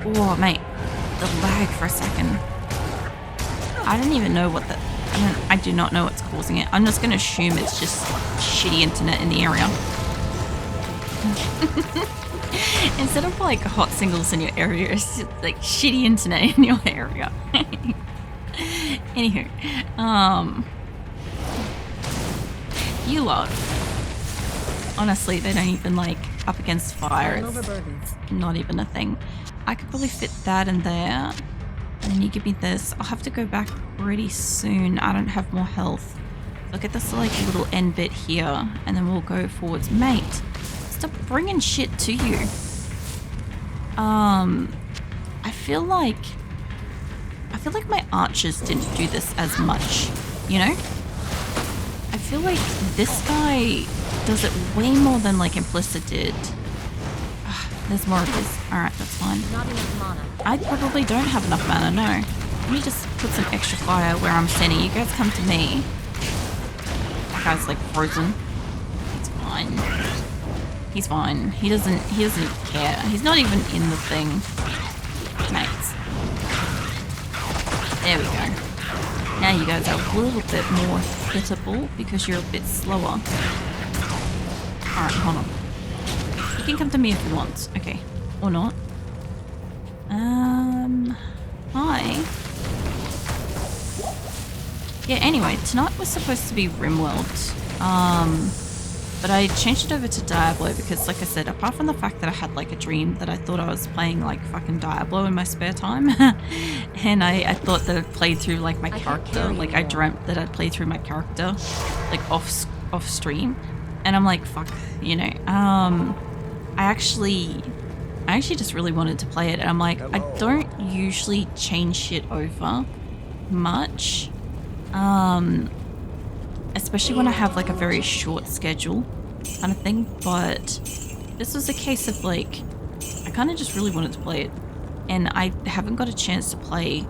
Oh, mate. The lag for a second. I don't even know what I do not know what's causing it. I'm just going to assume it's just shitty internet in the area. Instead of like hot singles in your area, it's just like shitty internet in your area. Anywho, you lot. Honestly, they don't even like up against fire. It's not even a thing. I could probably fit that in there. And then you give me this. I'll have to go back pretty soon. I don't have more health. I'll get this like little end bit here, and then we'll go forwards. Mate, stop bringing shit to you. I feel like my archers didn't do this as much, you know? I feel like this guy does it way more than like Implicit did. There's more of this. Alright, that's fine. Not enough mana. I probably don't have enough mana, no. Let me just put some extra fire where I'm standing. You guys come to me. That guy's like frozen. It's fine. He's fine. He doesn't care. He's not even in the thing. Mates. There we go. Now you guys are a little bit more hittable because you're a bit slower. Alright, hold on. You can come to me if you want. Okay. Or not. Hi. Yeah, anyway, tonight was supposed to be Rimworld. But I changed it over to Diablo because, like I said, apart from the fact that I had like a dream that I thought I was playing like fucking Diablo in my spare time, and I thought that I'd played through like my character, like I dreamt that I'd played through my character, like off stream, and I'm like, fuck, you know. I actually just really wanted to play it, and I'm like, I don't usually change shit over much. Especially when I have like a very short schedule kind of thing, but this was a case of like, I kind of just really wanted to play it, and I haven't got a chance to play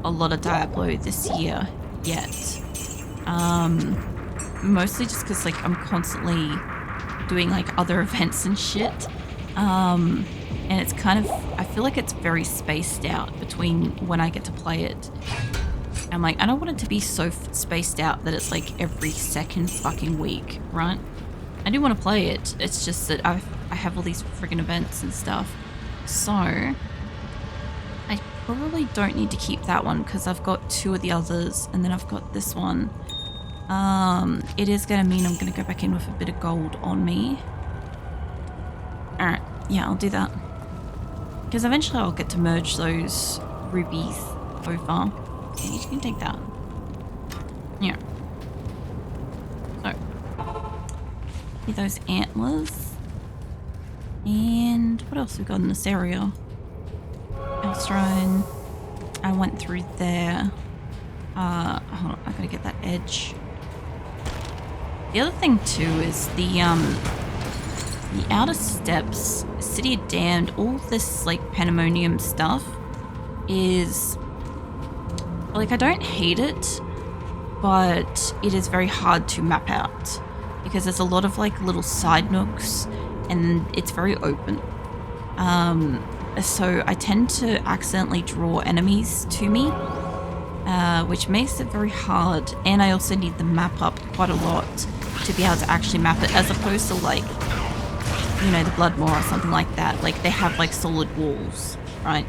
a lot of Diablo this year yet. Mostly just because like I'm constantly doing like other events and shit, and it's kind of, I feel like it's very spaced out between when I get to play it. I'm like, I don't want it to be so spaced out that it's like every second fucking week, right? I do want to play it. It's just that I have all these friggin' events and stuff. So, I probably don't need to keep that one because I've got two of the others, and then I've got this one. It is going to mean I'm going to go back in with a bit of gold on me. Alright, yeah, I'll do that. Because eventually I'll get to merge those rubies over. You can take that. Yeah. So, get those antlers. And what else we got in this area? Elstrone. I went through there. Hold on, I gotta get that edge. The other thing too is the outer steps, City of Damned, all this like pandemonium stuff is like, I don't hate it, but it is very hard to map out because there's a lot of like little side nooks and it's very open. So I tend to accidentally draw enemies to me, which makes it very hard. And I also need the map up quite a lot to be able to actually map it, as opposed to like, you know, the Bloodmoor or something like that. Like they have like solid walls, right?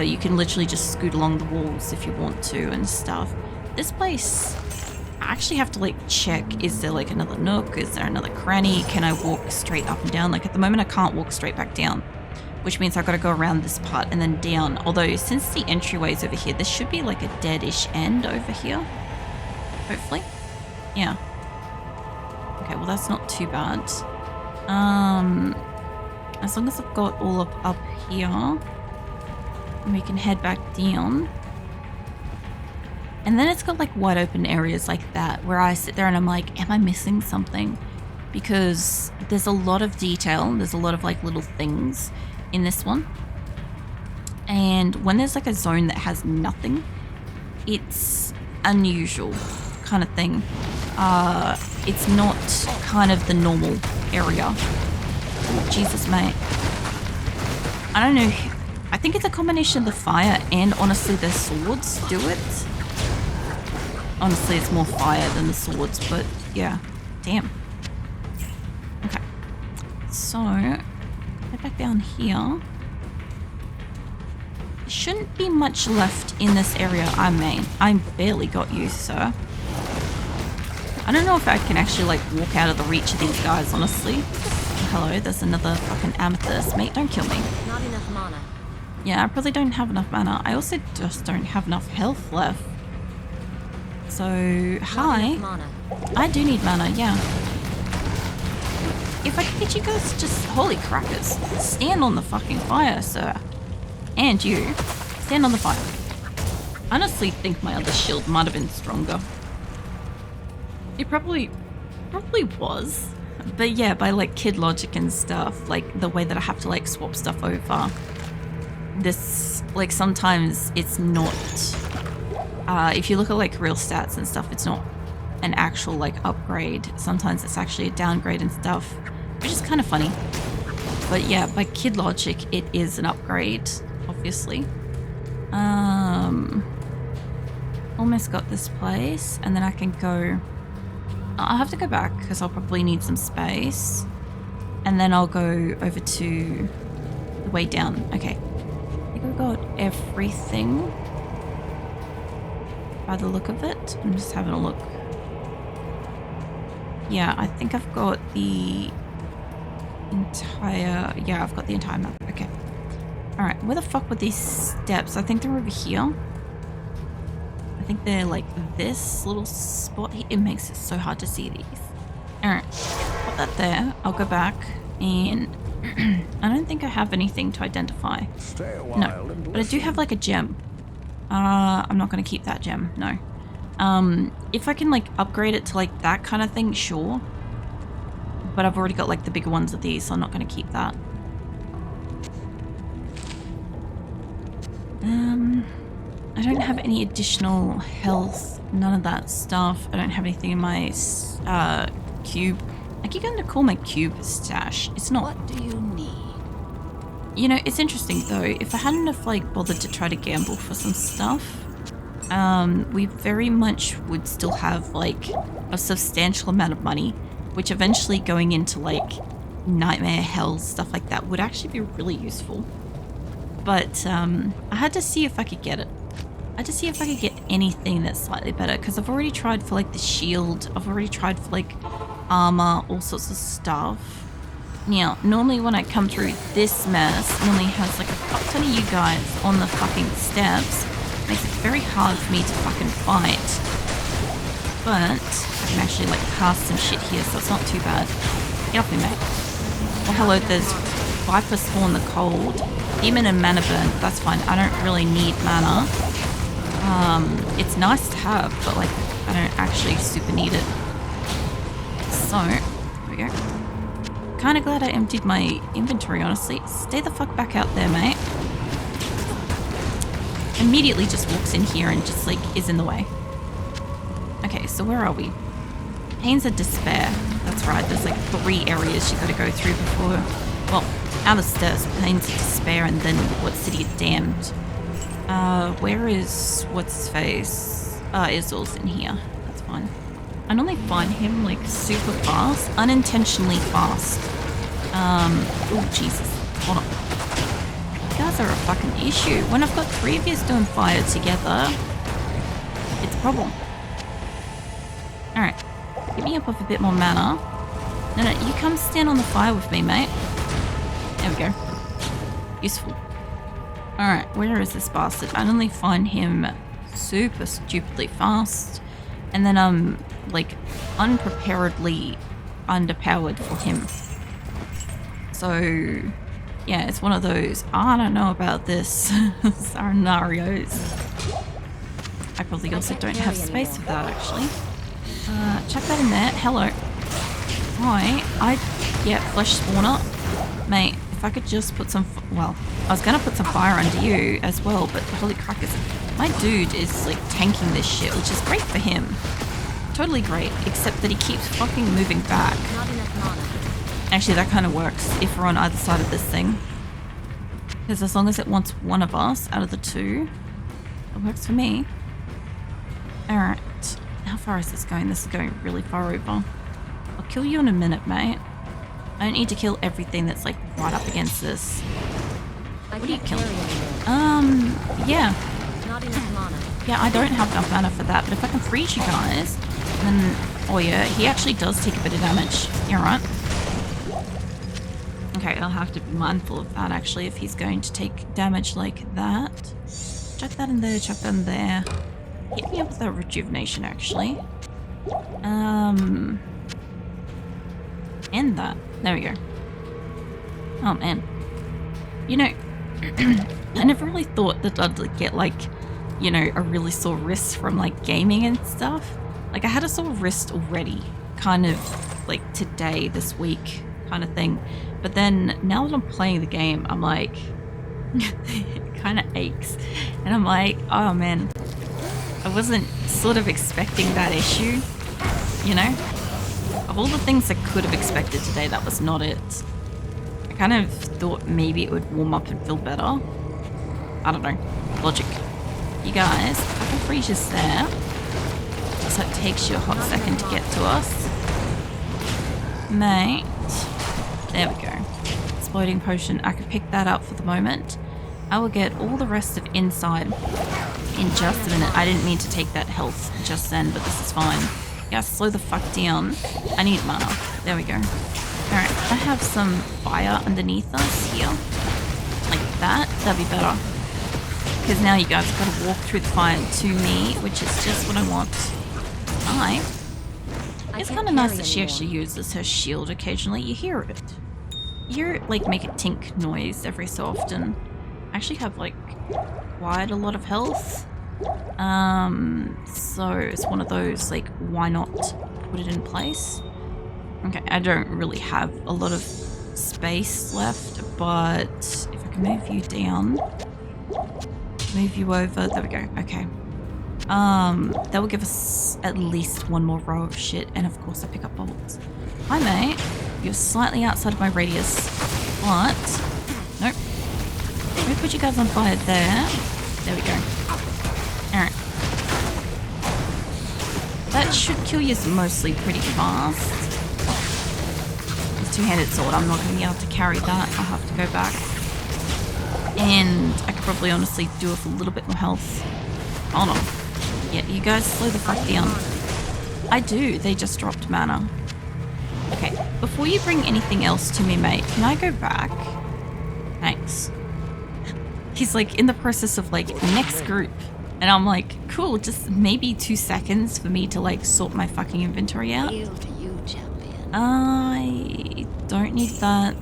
You can literally just scoot along the walls if you want to and stuff. This place, I actually have to like check, is there like another nook? Is there another cranny? Can I walk straight up and down? Like at the moment I can't walk straight back down, which means I've got to go around this part and then down. Although since the entryway's over here, this should be like a dead-ish end over here. Hopefully. Yeah. Okay, well that's not too bad. As long as I've got all up here, we can head back down. And then it's got like wide open areas like that where I sit there and I'm like, am I missing something? Because there's a lot of detail, there's a lot of like little things in this one. And when there's like a zone that has nothing, it's unusual kind of thing. It's not kind of the normal area. Oh, Jesus, mate. I don't know. I think it's a combination of the fire and honestly their swords do it. Honestly, it's more fire than the swords, but yeah. Damn. Okay. So, head back down here. There shouldn't be much left in this area I'm in. I barely got you, sir. I don't know if I can actually like walk out of the reach of these guys, honestly. Hello, there's another fucking amethyst. Mate, don't kill me. Not enough mana. Yeah, I probably don't have enough mana. I also just don't have enough health left. So, hi. I do need mana, yeah. If I could get you guys just... Holy crackers. Stand on the fucking fire, sir. And you. Stand on the fire. I honestly think my other shield might have been stronger. It probably was. But yeah, by like kid logic and stuff, like the way that I have to like swap stuff over, this, like sometimes it's not, if you look at like real stats and stuff, it's not an actual like upgrade. Sometimes it's actually a downgrade and stuff, which is kind of funny. But yeah, by kid logic, it is an upgrade, obviously. Almost got this place, and then I can go... I'll have to go back because I'll probably need some space. And then I'll go over to the way down. Okay. I think I've got everything by the look of it. I'm just having a look. Yeah, I think I've got the entire... Yeah, I've got the entire map. Okay. Alright, where the fuck were these steps? I think they're over here. I think they're like this little spot here. It makes it so hard to see these. Alright, put that there. I'll go back and I don't think I have anything to identify. No, but I do have like a gem. I'm not going to keep that gem, no. If I can like upgrade it to like that kind of thing, sure. But I've already got like the bigger ones of these, so I'm not going to keep that. I don't have any additional health, none of that stuff. I don't have anything in my cube. I keep going to call my cube stash. It's not. What do you need? You know, it's interesting though. If I hadn't have like bothered to try to gamble for some stuff, we very much would still have like a substantial amount of money, which eventually going into like nightmare hell, stuff like that would actually be really useful. But I had to see if I could get it. I had to see if I could get anything that's slightly better, because I've already tried for like the shield, I've already tried for like armor, all sorts of stuff. Now, normally when I come through this mess, normally has like a fuck ton of you guys on the fucking steps. Makes it very hard for me to fucking fight. But I can actually like cast some shit here, so it's not too bad. Get off me, mate. Well, hello, there's Viper Spawn the Cold, Demon and Mana Burn. That's fine, I don't really need mana. It's nice to have, but like, I don't actually super need it. So, there we go. Kinda glad I emptied my inventory, honestly. Stay the fuck back out there, mate. Immediately just walks in here and just like, is in the way. Okay, so where are we? Pains of Despair. That's right, there's like 3 areas you gotta go through before... Well, out of stairs, Pains of Despair, and then what City of Damned. Where is what's his face? Isol's in here. That's fine. I normally find him like super fast, unintentionally fast. Oh Jesus, hold on. You guys are a fucking issue. When I've got 3 of you doing fire together, it's a problem. Alright, get me up with a bit more mana. No, you come stand on the fire with me, mate. There we go. Useful. Alright, where is this bastard? I only find him super stupidly fast. And then I'm, like, unpreparedly underpowered for him. So, yeah, it's one of those, I don't know about this scenarios. I probably also don't have space for that, actually. Chuck that in there. Hello. Hi. Yeah, Flesh Spawner. Mate, if I could just put some... Well, I was gonna put some fire under you as well, but holy crackers. My dude is, like, tanking this shit, which is great for him. Totally great, except that he keeps fucking moving back. Not enough mana. Actually, that kind of works if we're on either side of this thing. Because as long as it wants one of us out of the two, it works for me. Alright. How far is this going? This is going really far over. I'll kill you in a minute, mate. I don't need to kill everything that's like right up against this. What are you killing? Yeah. Not enough mana. Yeah, I don't have enough mana for that, but if I can freeze you guys, then... Oh yeah, he actually does take a bit of damage. You're right. Okay, I'll have to be mindful of that actually if he's going to take damage like that. Chuck that in there, chuck that in there. Hit me up with that rejuvenation actually. And that. There we go. Oh man. You know, I never really thought that I'd like, get like, you know, a really sore wrist from like gaming and stuff. Like I had a sore wrist already, kind of like today, this week kind of thing. But then now that I'm playing the game, I'm like, it kind of aches. And I'm like, oh man, I wasn't sort of expecting that issue, you know? Of all the things I could have expected today, that was not it. I kind of thought maybe it would warm up and feel better. I don't know. Logic. You guys, I can freeze this there. So it takes you a hot second to get to us. Mate. There we go. Exploding potion. I can pick that up for the moment. I will get all the rest of inside in just a minute. I didn't mean to take that health just then, but this is fine. Yeah, slow the fuck down. I need mana. There we go. Alright, I have some fire underneath us here. Like that. That'd be better. Because now you guys have got to walk through the fire to me, which is just what I want. Hi. It's kind of nice that she actually uses her shield occasionally. You hear it. You hear it like make a tink noise every so often. I actually have like quite a lot of health. So it's one of those like, why not put it in place? Okay, I don't really have a lot of space left, but if I can move you down, move you over, there we go, okay. That will give us at least one more row of shit, and of course I pick up bolts. Hi mate, you're slightly outside of my radius, but, nope. Let me put you guys on fire there. There we go. Alright. That should kill you mostly pretty fast. It's two-handed sword, I'm not going to be able to carry that. I'll have to go back. And I could probably honestly do it with a little bit more health. Hold on. Yeah, you guys slow the fuck down. I do, they just dropped mana. Okay, before you bring anything else to me, mate, can I go back? Thanks. He's like in the process of like, next group. And I'm like, cool, just maybe 2 seconds for me to like sort my fucking inventory out. Yield to you, champion. I don't need that.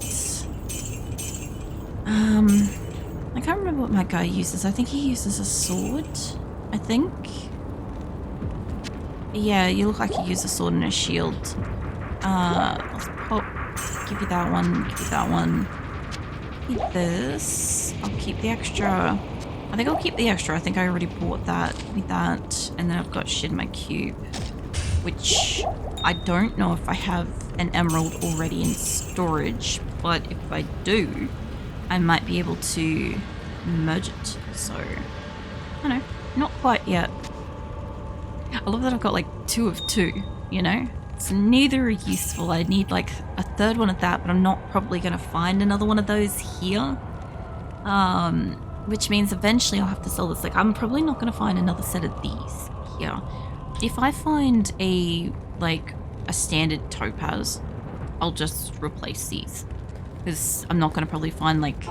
I can't remember what my guy uses. I think he uses a sword, I think. Yeah, you look like you use a sword and a shield. Let's pop, give you that one, give you that one. Keep this. I'll keep the extra. I think I'll keep the extra. I think I already bought that. Give me that. And then I've got shit in my cube. Which I don't know if I have an emerald already in storage. But if I do, I might be able to merge it. So, I don't know. Not quite yet. I love that I've got like 2 of 2, you know? So neither are useful. I need like a third one of that, but I'm not probably going to find another one of those here. Which means eventually I'll have to sell this. Like, I'm probably not going to find another set of these here. If I find a standard topaz, I'll just replace these. Because I'm not going to probably find like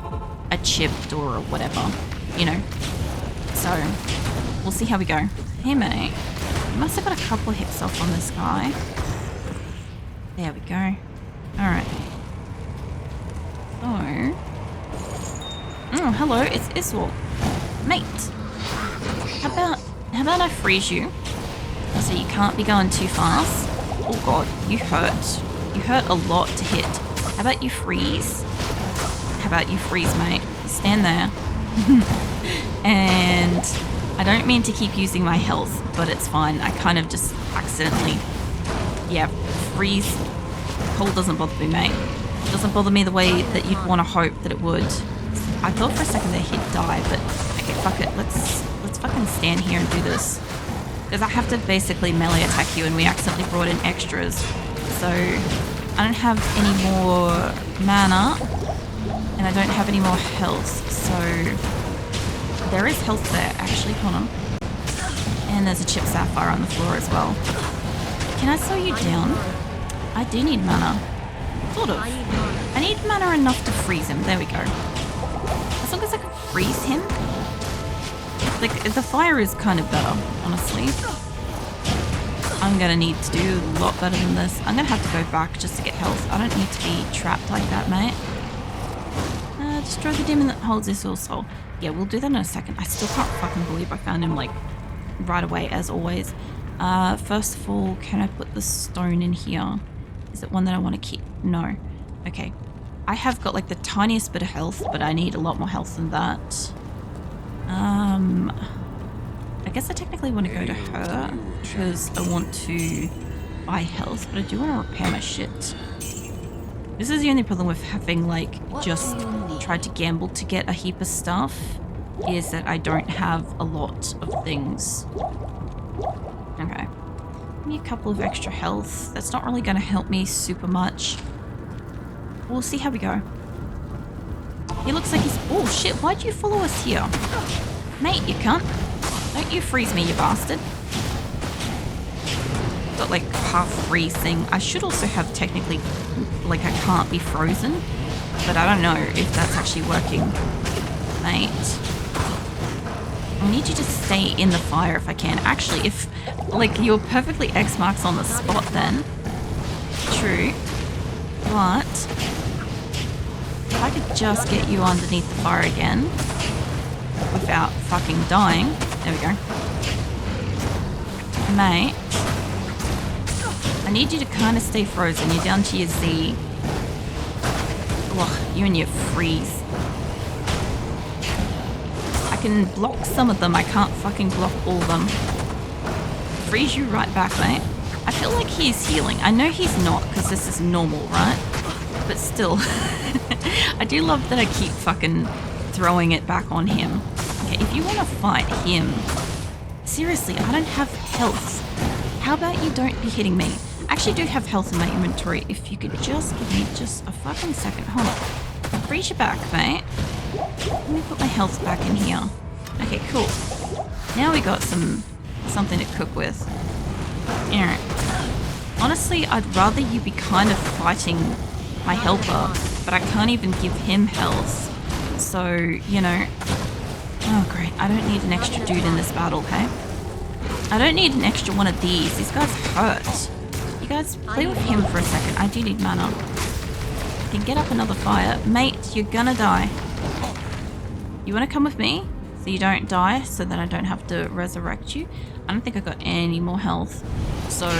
a chipped or whatever, you know? So, we'll see how we go. Hey mate, you must have got a couple of hits off on this guy. There we go. Alright. So... Oh, hello, it's Iswal. Mate. How about I freeze you? So you can't be going too fast. Oh god, you hurt. You hurt a lot to hit. How about you freeze? How about you freeze, mate? Stand there. And I don't mean to keep using my health, but it's fine. I kind of just accidentally... Yeah, freeze. Cold doesn't bother me, mate. It doesn't bother me the way that you'd want to hope that it would. I thought for a second that he'd die, but okay, fuck it. Let's fucking stand here and do this. Because I have to basically melee attack you, and we accidentally brought in extras. So I don't have any more mana, and I don't have any more health. So there is health there, actually. Hold on. And there's a chip sapphire on the floor as well. Can I slow you down? I do need mana. Sort of. I need mana enough to freeze him. There we go. As long as I can freeze him. Like, the fire is kind of better, honestly. I'm gonna need to do a lot better than this. I'm gonna have to go back just to get health. I don't need to be trapped like that, mate. Destroy the demon that holds this soul. Yeah, we'll do that in a second. I still can't fucking believe I found him, like, right away, as always. First of all, can I put the stone in here? Is it one that I want to keep? No. Okay. I have got, like, the tiniest bit of health, but I need a lot more health than that. I guess I technically want to go to her because I want to buy health, but I do want to repair my shit. This is the only problem with having, like, just tried to gamble to get a heap of stuff, is that I don't have a lot of things. Okay. Give me a couple of extra health. That's not really going to help me super much. We'll see how we go. He looks like he's... Oh, shit. Why'd you follow us here? Mate, you cunt. Don't you freeze me, you bastard. Got, like, half freeze thing. I should also have technically... Like, I can't be frozen. But I don't know if that's actually working. Mate. I need you to stay in the fire if I can. Actually, if... Like, you're perfectly X marks on the spot then. True. But... If I could just get you underneath the fire again. Without fucking dying. There we go. Mate. I need you to kind of stay frozen. You're down to your Z. Ugh, you and your freeze. I can block some of them. I can't fucking block all of them. Freeze you right back, mate. I feel like he's healing. I know he's not, because this is normal, right? But still. I do love that I keep fucking throwing it back on him. Okay, if you want to fight him... Seriously, I don't have health. How about you don't be hitting me? I actually do have health in my inventory. If you could just give me just a fucking second. Hold on. Freeze your back, mate. Let me put my health back in here. Okay, cool. Now we got something to cook with. Alright. Honestly, I'd rather you be kind of fighting my helper, but I can't even give him health. So, you know... Oh, great. I don't need an extra dude in this battle, okay? I don't need an extra one of these. These guys hurt. You guys play with him for a second. I do need mana. I can get up another fire. Mate, you're gonna die. You wanna come with me? So you don't die, so that I don't have to resurrect you? I don't think I got any more health. So,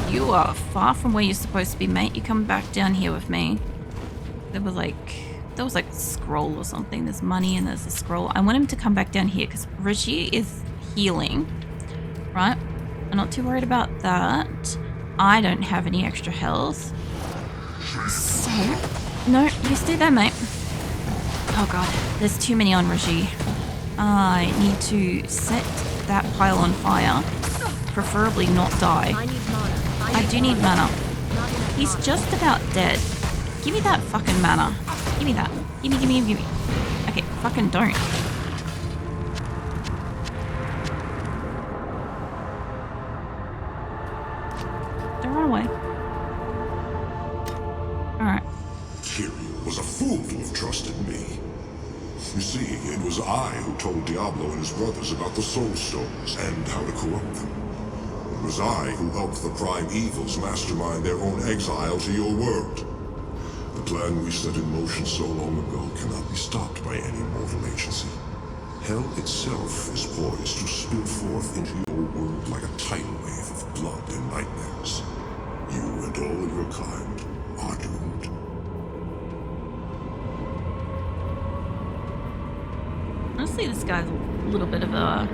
you are far from where you're supposed to be, mate. You come back down here with me. There was like a scroll or something. There's money and there's a scroll. I want him to come back down here because Reggie is healing. Right? I'm not too worried about that. I don't have any extra health. So, no, you stay there, mate. Oh god, there's too many on Reggie. I need to set that pile on fire. Preferably not die. I do need mana. He's just about dead. Give me that fucking mana. Give me that. Give me. Okay, fucking don't. Don't run away. Alright. Tyrael was a fool to have trusted me. You see, it was I who told Diablo and his brothers about the Soul Stones and how to corrupt them. It was I who helped the Prime Evils mastermind their own exile to your world. The plan we set in motion so long ago cannot be stopped by any mortal agency. Hell itself is poised to spill forth into your world like a tidal wave of blood and nightmares. You and all your kind are doomed. Honestly, this guy's a little bit of a...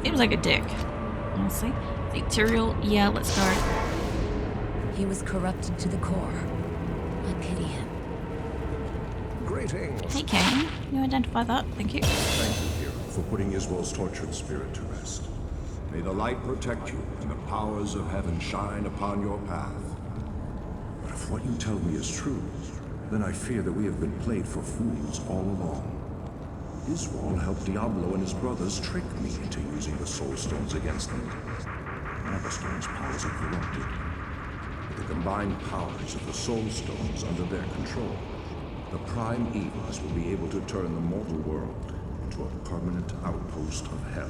Seems like a dick. Honestly. Tyrael, yeah, let's go. He was corrupted to the core. I pity him. Greetings. Hey, Kane. Can you identify that? Thank you. Thank you, hero, for putting Iswol's tortured spirit to rest. May the light protect you and the powers of heaven shine upon your path. But if what you tell me is true, then I fear that we have been played for fools all along. Iswol helped Diablo and his brothers trick me into using the Soul Stones against them. Now the Stones' powers are corrupted. With the combined powers of the Soul Stones under their control, the Prime Evils will be able to turn the mortal world into a permanent outpost of hell.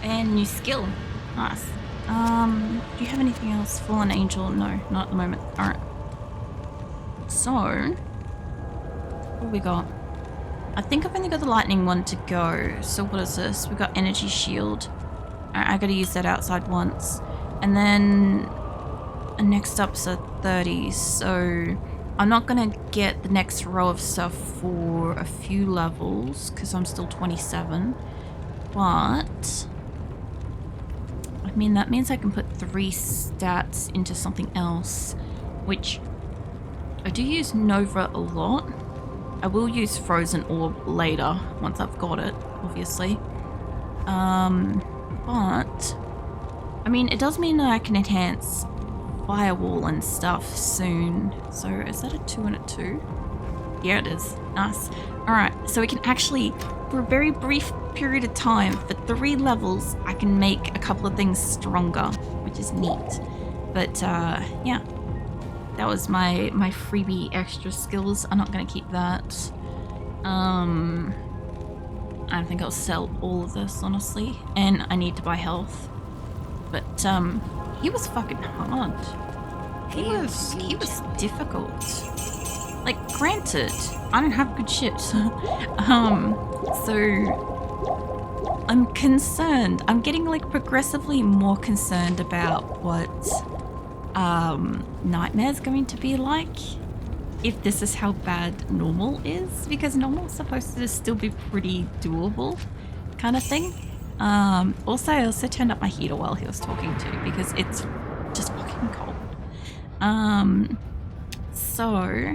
And new skill. Nice. Do you have anything else? Fallen Angel? No, not at the moment. Alright. So, what we got? I think I've only got the lightning one to go. So what is this? We got energy shield. I gotta use that outside once. And then next up's a 30. So I'm not gonna get the next row of stuff for a few levels because I'm still 27. But I mean, that means I can put 3 stats into something else, which I do use Nova a lot. I will use Frozen Orb later, once I've got it, obviously. But, I mean, it does mean that I can enhance Firewall and stuff soon. So, is that a 2 and a 2? Yeah, it is. Nice. Alright, so we can actually, for a very brief period of time, for 3 levels, I can make a couple of things stronger, which is neat. But, yeah. That was my freebie extra skills. I'm not going to keep that. I think I'll sell all of this, honestly. And I need to buy health. But, he was fucking hard. He was difficult. Like, granted, I don't have good shit. So I'm concerned. I'm getting, like, progressively more concerned about what Nightmare's going to be like, if this is how bad normal is, because normal's supposed to still be pretty doable kind of thing. Also, I also turned up my heater while he was talking too, because it's just fucking cold. So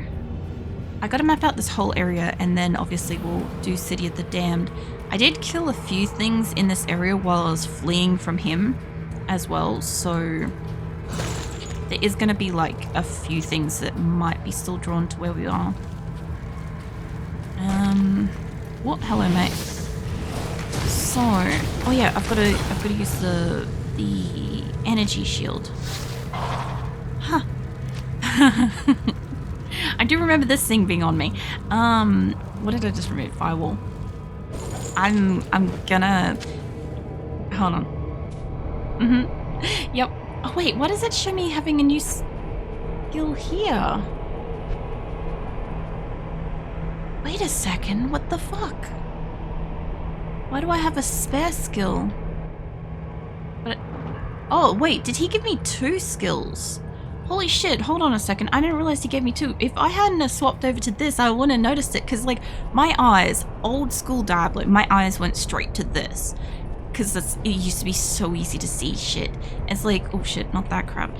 I gotta map out this whole area, and then obviously we'll do City of the Damned. I did kill a few things in this area while I was fleeing from him as well, so there is going to be like a few things that might be still drawn to where we are. What? Hello, mate. So, oh yeah, I've got to use the energy shield. Huh. I do remember this thing being on me. What did I just remove? Firewall. I'm gonna hold on. Yep. Oh wait, why does it show me having a new skill here? Wait a second, what the fuck? Why do I have a spare skill? Oh wait, did he give me 2 skills? Holy shit, hold on a second, I didn't realize he gave me 2. If I hadn't have swapped over to this, I wouldn't have noticed it, because like, my eyes, old school Diablo, my eyes went straight to this. Because it used to be so easy to see shit. It's like, oh shit, not that crap.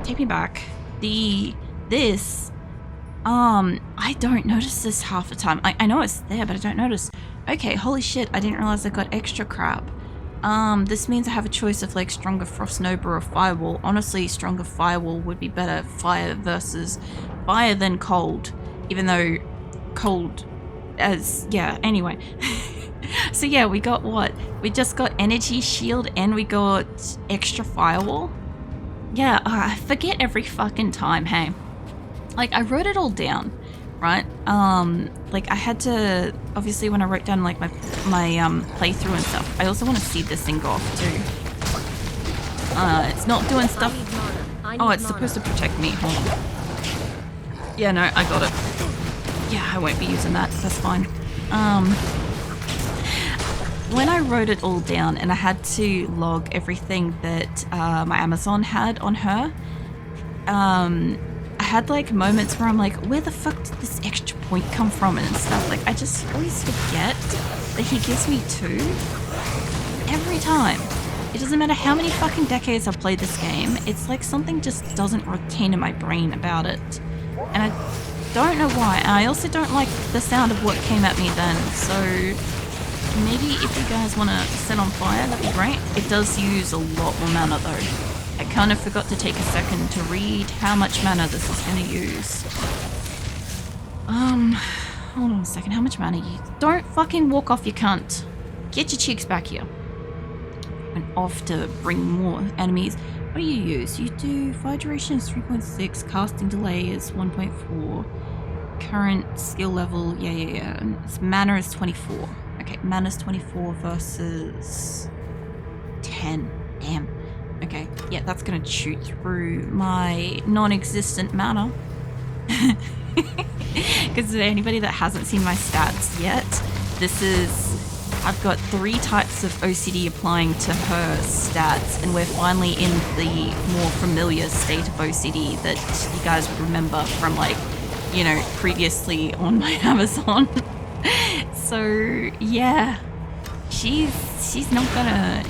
Take me back. I don't notice this half the time. I know it's there, but I don't notice. Okay, holy shit, I didn't realize I got extra crap. This means I have a choice of like stronger Frost Nova or Firewall. Honestly, stronger Firewall would be better. Fire versus fire than cold. Even though cold as, yeah, anyway. So yeah, we got what? We just got energy shield and we got extra firewall. Yeah, I forget every fucking time, hey. Like, I wrote it all down, right? Like, I had to, obviously when I wrote down like my playthrough and stuff, I also want to see this thing go off too. It's not doing stuff. Oh, it's supposed to protect me. Hold on. Yeah, no, I got it. Yeah, I won't be using that. That's fine. When I wrote it all down and I had to log everything that my Amazon had on her, I had like moments where I'm like, where the fuck did this extra point come from and stuff. Like, I just always forget that he gives me 2 every time. It doesn't matter how many fucking decades I've played this game, it's like something just doesn't retain in my brain about it. And I don't know why. And I also don't like the sound of what came at me then, so maybe if you guys want to set on fire, that'd be great. It does use a lot more mana though. I kind of forgot to take a second to read how much mana this is going to use. Hold on a second, how much mana you... Don't fucking walk off, you cunt. Get your cheeks back here. And off to bring more enemies. What do you use? You do fire duration is 3.6, casting delay is 1.4, current skill level, yeah. Mana is 24. Okay, mana is 24 versus 10. Damn. Okay, yeah, that's gonna shoot through my non-existent mana. Because anybody that hasn't seen my stats yet, this is... I've got 3 types of OCD applying to her stats, and we're finally in the more familiar state of OCD that you guys would remember from, like, you know, previously on my Amazon. So yeah, she's not gonna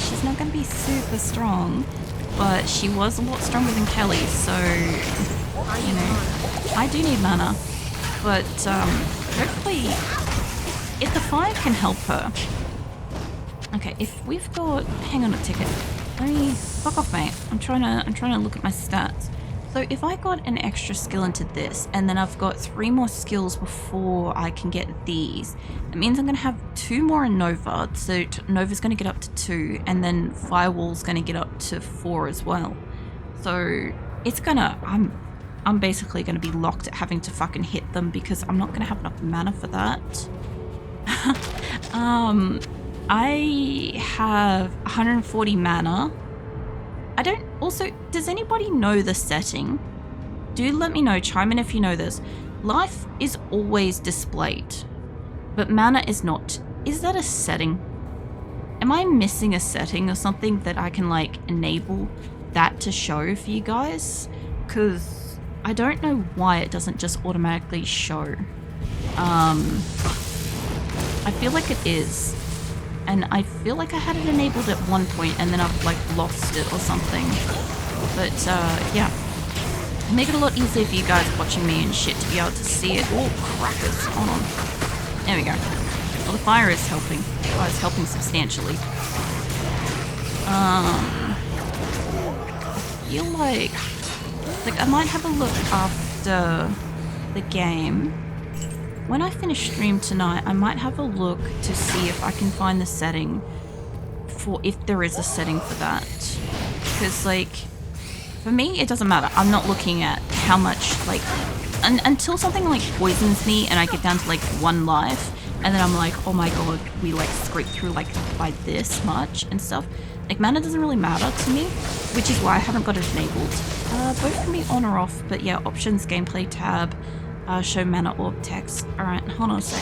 be super strong, but she was a lot stronger than Kelly, so you know, I do need mana, but hopefully if the fire can help her. Okay, if we've got... Hang on a ticket. Let me... Fuck off, mate. I'm trying to look at my stats. So if I got an extra skill into this, and then I've got 3 more skills before I can get these, it means I'm going to have 2 more in Nova. So Nova's going to get up to 2, and then Firewall's going to get up to 4 as well. So it's going to... I'm basically going to be locked at having to fucking hit them because I'm not going to have enough mana for that. I have 140 mana. I don't... Also, does anybody know the setting? Do let me know, chime in if you know this. Life is always displayed, but mana is not. Is that a setting? Am I missing a setting or something that I can, like, enable that to show for you guys? Because I don't know why it doesn't just automatically show. I feel like it is. And I feel like I had it enabled at one point and then I've like lost it or something. But yeah. Make it a lot easier for you guys watching me and shit to be able to see it. Oh, crackers. Hold on. There we go. Well, the fire is helping. The fire is helping substantially. I feel like I might have a look after the game. When I finish stream tonight, I might have a look to see if I can find the setting for if there is a setting for that. Because, like, for me, it doesn't matter. I'm not looking at how much, like, until something, like, poisons me and I get down to, like, 1 life, and then I'm like, oh my god, we, like, scrape through, like, by this much and stuff. Like, mana doesn't really matter to me, which is why I haven't got it enabled. Both can be on or off, but yeah, options, gameplay tab. Show mana orb text. Alright, hold on a sec.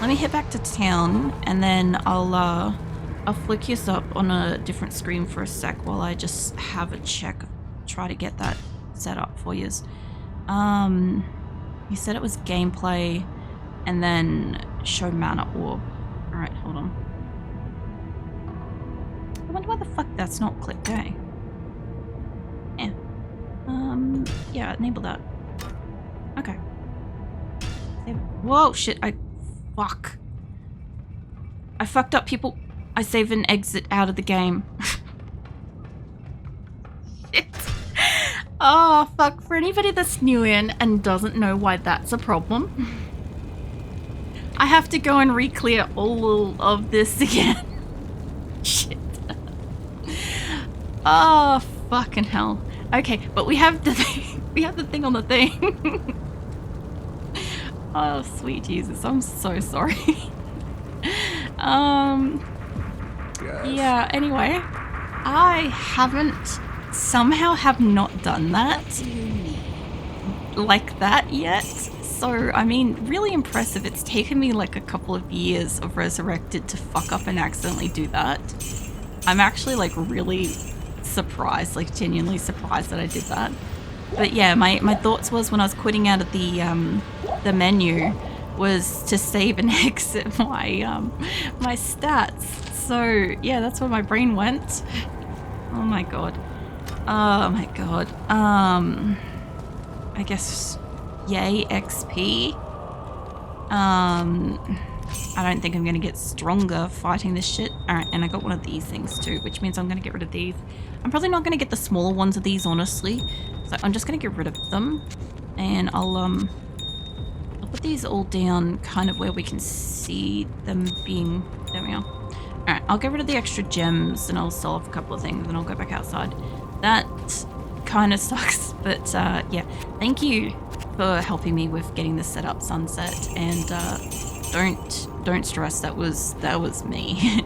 Let me head back to town and then I'll flick you up on a different screen for a sec while I just have a check. Try to get that set up for you. You said it was gameplay and then show mana orb. Alright, hold on. I wonder why the fuck that's not clicked, eh? Yeah. Yeah, enable that. Okay. Whoa, shit, fuck. I fucked up, people. I save and exit out of the game. Shit. Oh, fuck. For anybody that's new in and doesn't know why that's a problem, I have to go and re-clear all of this again. Shit. Oh, fucking hell. Okay, but we have the thing. We have the thing on the thing. Oh, sweet Jesus, I'm so sorry. Yeah, anyway, I somehow have not done that like that yet. So, I mean, really impressive. It's taken me like a couple of years of Resurrected to fuck up and accidentally do that. I'm actually like really surprised, like genuinely surprised that I did that. But yeah, my thoughts was when I was quitting out of the menu was to save and exit my my stats. So yeah, that's where my brain went. Oh my god. Oh my god. I guess yay XP. I don't think I'm gonna get stronger fighting this shit. Alright, and I got one of these things too, which means I'm gonna get rid of these. I'm probably not gonna get the smaller ones of these, honestly. So I'm just gonna get rid of them. And I'll put these all down kind of where we can see them being... There we are. Alright, I'll get rid of the extra gems and I'll sell off a couple of things and I'll go back outside. That kind of sucks, but yeah. Thank you for helping me with getting this set up, Sunset, and don't stress, that was me.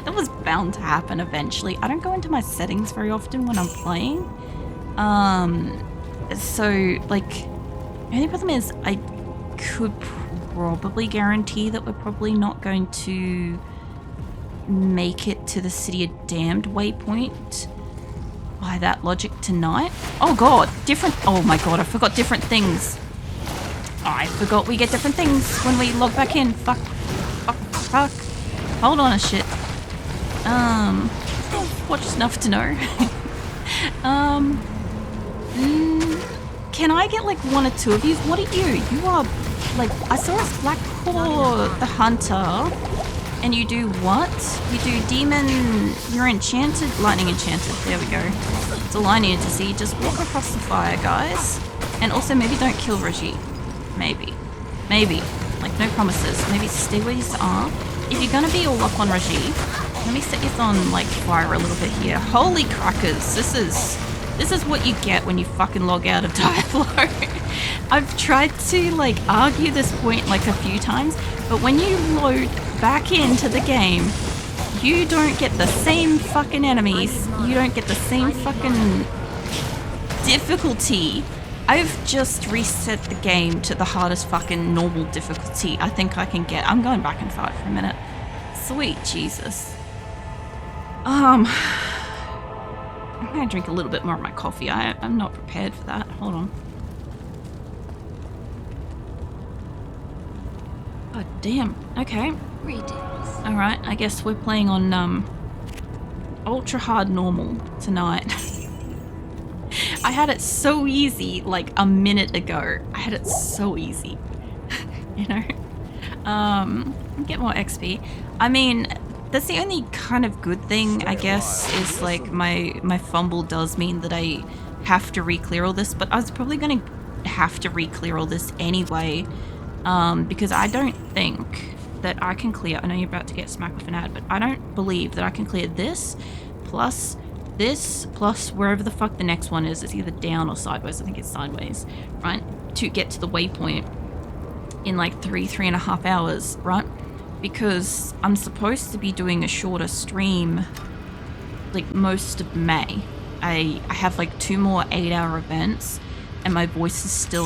That was bound to happen eventually. I don't go into my settings very often when I'm playing. So like, the only problem is I could probably guarantee that we're probably not going to make it to the City of Damned waypoint by that logic tonight. Oh god, different... Oh my god, I forgot different things. I forgot we get different things when we log back in. Fuck. Hold on a shit. Watched enough to know. Can I get like one or two of you? What are you? You are like... I saw us Black Claw the Hunter. And you do what? You do demon... You're enchanted? Lightning enchanted. There we go. That's all I needed to see. Just walk across the fire, guys. And also maybe don't kill Rajiv. Maybe. Maybe. Like, no promises. Maybe stay where you are. If you're gonna be all up on Rajiv, let me set you on, like, fire a little bit here. Holy crackers. This is what you get when you fucking log out of Diablo. I've tried to, like, argue this point, like, a few times, but when you load back into the game, you don't get the same fucking enemies. You don't get the same fucking difficulty. I've just reset the game to the hardest fucking normal difficulty I think I can get. I'm going back and fight for a minute. Sweet Jesus. I'm gonna drink a little bit more of my coffee. I'm not prepared for that. Hold on. Oh damn. Okay. Greetings. Alright, I guess we're playing on ultra hard normal tonight. I had it so easy like a minute ago. I had it so easy. You know? Get more XP. I mean, that's the only kind of good thing, I guess, is like my fumble does mean that I have to re-clear all this, but I was probably gonna have to re-clear all this anyway, because I don't think that I can clear... I know you're about to get smacked with an ad, but I don't believe that I can clear this, plus wherever the fuck the next one is. It's either down or sideways. I think it's sideways, right? To get to the waypoint in like 3.5 hours, right? Because I'm supposed to be doing a shorter stream like most of May. I have like 2 more 8-hour events and my voice is still